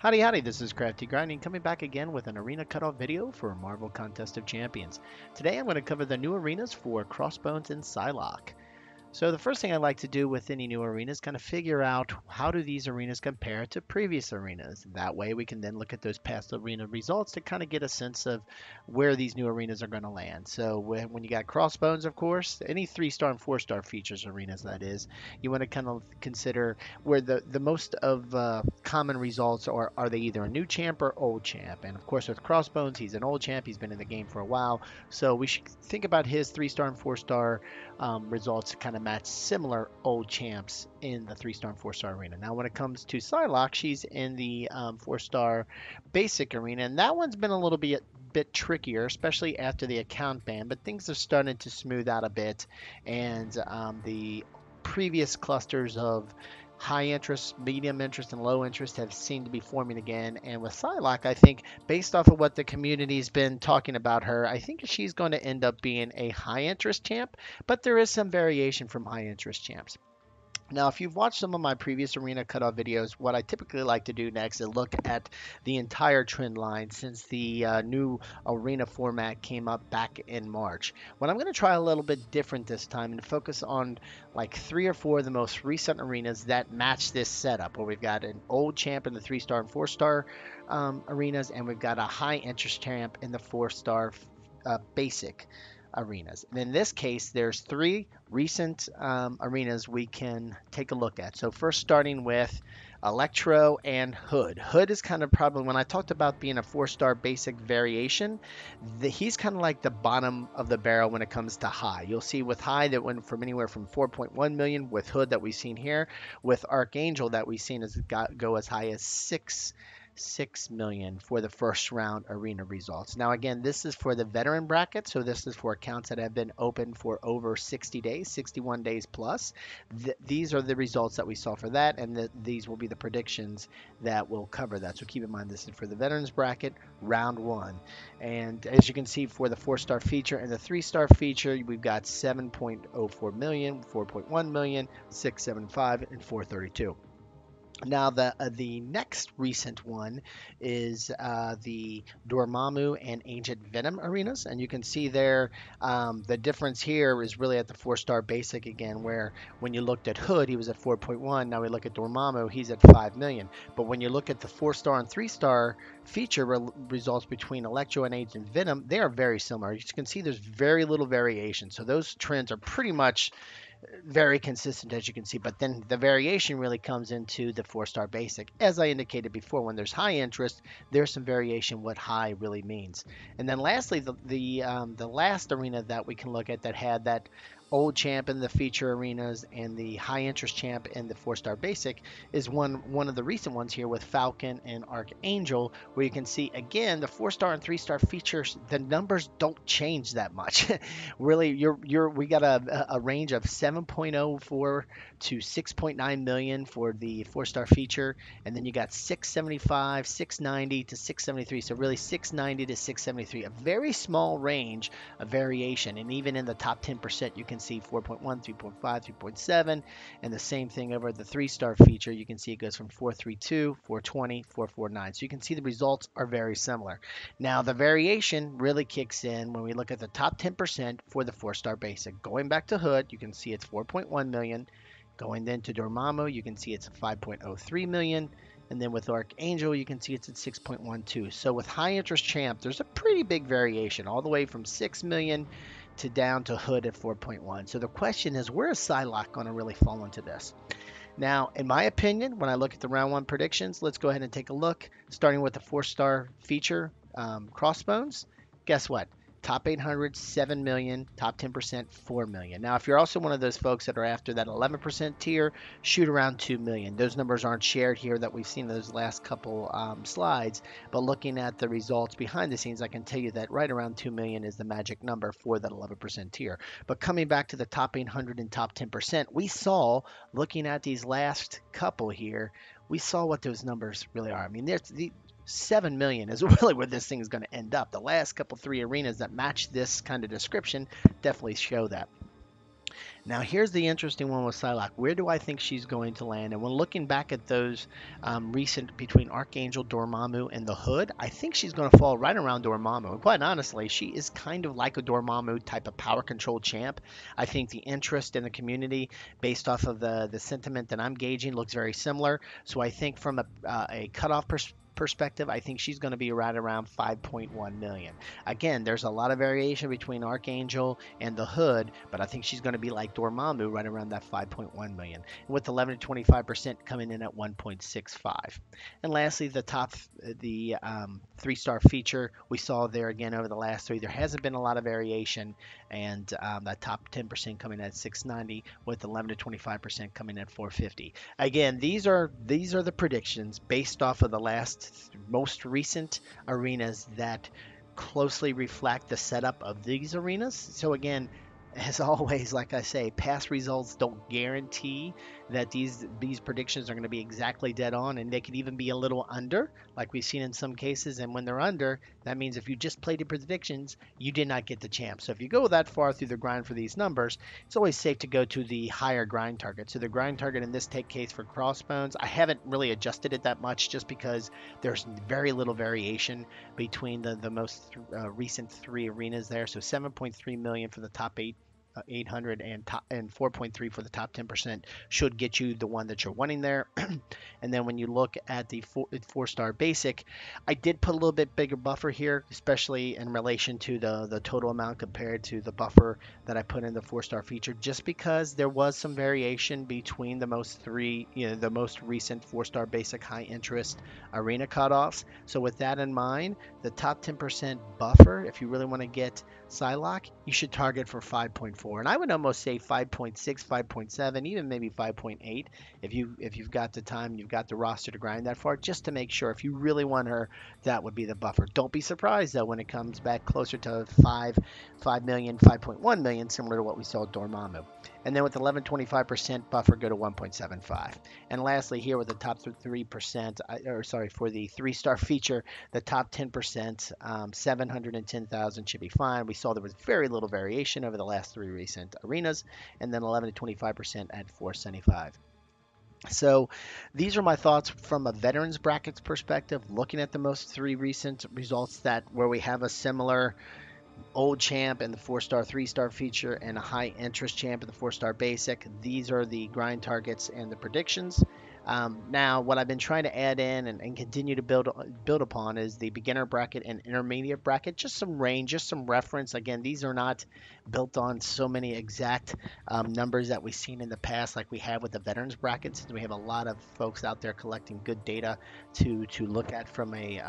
Howdy howdy, this is Crafty Grinding coming back again with an arena cutoff video for Marvel Contest of Champions. Today I'm going to cover the new arenas for Crossbones and Psylocke. So the first thing I like to do with any new arena is kind of figure out how do these arenas compare to previous arenas. That way we can then look at those past arena results to kind of get a sense of where these new arenas are going to land. So when you got Crossbones, of course, any 3-star and 4-star features arenas that is, you want to kind of consider where the most of common results are they either a new champ or old champ. And of course with Crossbones, he's an old champ, he's been in the game for a while. So we should think about his 3-star and 4-star results to kind of match similar old champs in the 3-star and 4-star arena. Now, when it comes to Psylocke, she's in the 4-star basic arena, and that one's been a little bit trickier, especially after the account ban, but things are starting to smooth out a bit, and the previous clusters of high interest, medium interest, and low interest have seemed to be forming again. And with Psylocke, I think based off of what the community's been talking about her, I think she's going to end up being a high interest champ, but there is some variation from high interest champs. Now, if you've watched some of my previous arena cutoff videos, what I typically like to do next is look at the entire trend line since the new arena format came up back in March. What I'm going to try a little bit different this time and focus on like 3 or 4 of the most recent arenas that match this setup, where we've got an old champ in the 3-star and 4-star arenas, and we've got a high interest champ in the 4-star basic arenas. And in this case, there's 3 recent arenas we can take a look at. So first starting with Electro and Hood. Hood is kind of probably, when I talked about being a 4-star basic variation, he's kind of like the bottom of the barrel when it comes to high. You'll see with high that went from anywhere from 4.1 million, with Hood that we've seen here, with Archangel that we've seen go as high as 6 million for the first round arena results. Now, again, this is for the veteran bracket, so this is for accounts that have been open for over 60 days, 61 days plus. These are the results that we saw for that, and these will be the predictions that will cover that. So keep in mind, this is for the veterans bracket, round 1. And as you can see, for the 4-star feature and the 3-star feature, we've got 7.04 million, 4.1 million, 675, and 432. Now, the next recent one is the Dormammu and Ancient Venom arenas, and you can see there the difference here is really at the 4-star basic again, where when you looked at Hood, he was at 4.1. Now we look at Dormammu, he's at 5 million. But when you look at the 4-star and 3-star feature results between Electro and Ancient Venom, they are very similar. You can see there's very little variation, so those trends are pretty much very consistent, as you can see, but then the variation really comes into the 4-star basic. As I indicated before, when there's high interest, there's some variation what high really means. And then lastly, the last arena that we can look at that had that old champ in the feature arenas and the high interest champ in the 4-star basic is one of the recent ones here with Falcon and Archangel, where you can see again the 4-star and 3-star features, the numbers don't change that much. Really, we got a range of 7.04 to 6.9 million for the 4-star feature, and then you got 675, 690 to 673. So really 690 to 673, a very small range of variation. And even in the top 10%, you can see 4.1, 3.5, 3.7, and the same thing over the 3-star feature. You can see it goes from 432, 420, 449. So you can see the results are very similar. Now the variation really kicks in when we look at the top 10% for the 4-star basic. Going back to Hood, you can see it's 4.1 million. Going then to Dormammu, you can see it's 5.03 million. And then with Archangel, you can see it's at 6.12. So with high interest champ, there's a pretty big variation, all the way from 6 million to down to Hood at 4.1. So the question is, where is Psylocke going to really fall into this? Now, in my opinion, when I look at the round 1 predictions, let's go ahead and take a look, starting with the 4-star feature, Crossbones. Guess what? Top 800, 7 million. Top 10%, 4 million. Now, if you're also one of those folks that are after that 11% tier, shoot around 2 million. Those numbers aren't shared here that we've seen in those last couple slides, but looking at the results behind the scenes, I can tell you that right around 2 million is the magic number for that 11% tier. But coming back to the top 800 and top 10%, we saw, looking at these last couple here, we saw what those numbers really are. I mean, there's the 7 million is really where this thing is going to end up. The last couple 3 arenas that match this kind of description definitely show that. Now, here's the interesting one with Psylocke. Where do I think she's going to land? And when looking back at those recent between Archangel, Dormammu, and the Hood, I think she's going to fall right around Dormammu. And quite honestly, she is kind of like a Dormammu type of power control champ. I think the interest in the community, based off of the sentiment that I'm gauging, looks very similar. So I think from a cutoff perspective, I think she's going to be right around 5.1 million. Again, there's a lot of variation between Archangel and the Hood, but I think she's going to be like Dormammu right around that 5.1 million, with 11 to 25% coming in at 1.65. And lastly, the 3-star feature we saw there again over the last three. There hasn't been a lot of variation, and that top 10% coming at 690, with 11 to 25% coming at 450. Again, these are the predictions based off of the most recent arenas that closely reflect the setup of these arenas. So again, as always, like I say, past results don't guarantee that these predictions are going to be exactly dead on, and they could even be a little under, like we've seen in some cases. And when they're under, that means if you just played the predictions, you did not get the champ. So if you go that far through the grind for these numbers, it's always safe to go to the higher grind target. So the grind target in this case for Crossbones, I haven't really adjusted it that much just because there's very little variation between the most recent three arenas there. So 7.3 million for the top 800 and 4.3 for the top 10% should get you the one that you're wanting there. And then when you look at the four-star basic, I did put a little bit bigger buffer here, especially in relation to the total amount compared to the buffer that I put in the 4-star feature, just because there was some variation between the most recent 4-star basic high interest arena cutoffs. So with that in mind, the top 10% buffer, if you really want to get Psylocke, you should target for 5.4, and I would almost say 5.6, 5.7, even maybe 5.8 if you've got the time, you've got the roster to grind that far, just to make sure. If you really want her, that would be the buffer. Don't be surprised though when it comes back closer to 5 million, 5.1 million, similar to what we saw at Dormammu. And then with 11, 25% buffer, go to 1.75. And lastly, here with the top 3%, or sorry, for the 3-star feature, the top 10%, 710,000 should be fine. We saw there was very little variation over the last three recent arenas, and then 11 to 25% at 475. So these are my thoughts from a veterans brackets perspective, looking at the most three recent results that where we have a similar old champ in the 4-star, 3-star feature, and a high interest champ in the 4-star basic. These are the grind targets and the predictions. Now, what I've been trying to add in and continue to build upon is the beginner bracket and intermediate bracket. Just some range, just some reference. Again, these are not built on so many exact numbers that we've seen in the past, like we have with the veterans brackets. We have a lot of folks out there collecting good data to look at from a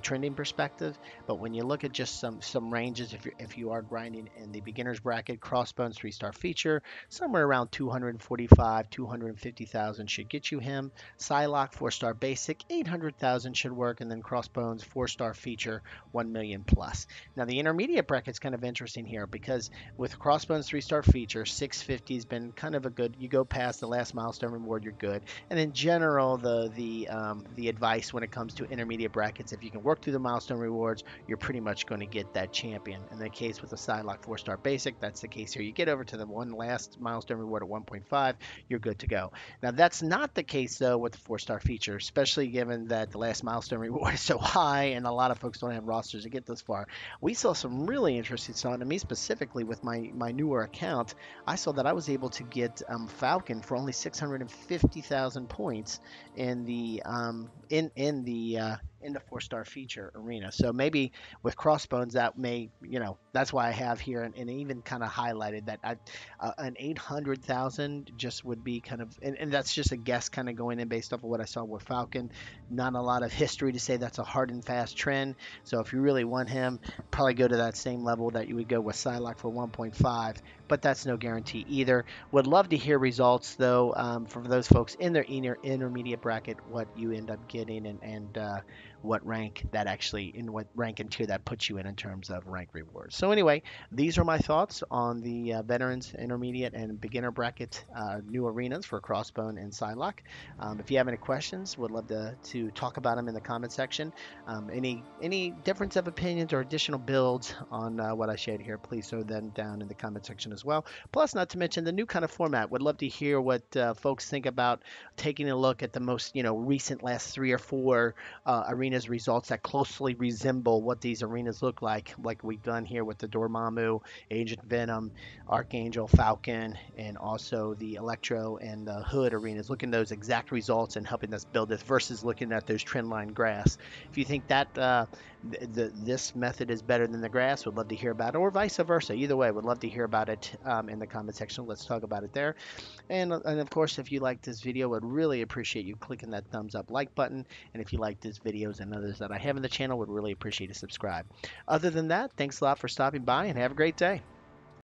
trending perspective. But when you look at just some ranges, if you are grinding in the beginners bracket, Crossbones 3-star feature, somewhere around 245, 250,000 should get you him. Psylocke 4-star basic, 800,000 should work, and then Crossbones 4-star feature, 1 million plus. Now the intermediate bracket's kind of interesting here because with Crossbones 3-star feature, 650 has been kind of a good. You go past the last milestone reward, you're good. And in general, the advice when it comes to intermediate brackets, if you can work through the milestone rewards, you're pretty much going to get that champion. In the case with the Psylocke 4-star basic, that's the case here. You get over to the one last milestone reward at 1.5, you're good to go. Now that's not the case though with the 4-star feature, especially given that the last milestone reward is so high and a lot of folks don't have rosters to get this far. We saw some really interesting stuff, and me specifically with my newer account, I saw that I was able to get Falcon for only 650,000 points in the in the 4-star feature arena. So maybe with Crossbones, that may, that's why I have here and even kind of highlighted that an 800,000 just would be kind of, and that's just a guess kind of going in based off of what I saw with Falcon. Not a lot of history to say that's a hard and fast trend. So if you really want him, probably go to that same level that you would go with Psylocke for 1.5, but that's no guarantee either. Would love to hear results though for those folks in their intermediate bracket, what you end up getting and what rank that actually, in what rank and tier that puts you in terms of rank rewards. So anyway, these are my thoughts on the veterans, intermediate, and beginner bracket new arenas for Crossbone and Psylocke. If you have any questions, would love to talk about them in the comment section. Any difference of opinions or additional builds on what I shared here, please throw them down in the comment section as well. as well. Plus, not to mention the new kind of format. Would love to hear what folks think about taking a look at the most, recent last 3 or 4 arenas results that closely resemble what these arenas look like we've done here with the Dormammu, Agent Venom, Archangel, Falcon, and also the Electro and the Hood arenas. Looking at those exact results and helping us build this versus looking at those trend line graphs. If you think that this method is better than the grass, would love to hear about it, or vice versa. Either way, would love to hear about it in the comment section. Let's talk about it there. And of course, if you like this video, would really appreciate you clicking that thumbs up like button. And if you like these videos and others that I have in the channel, would really appreciate a subscribe. Other than that, thanks a lot for stopping by and have a great day.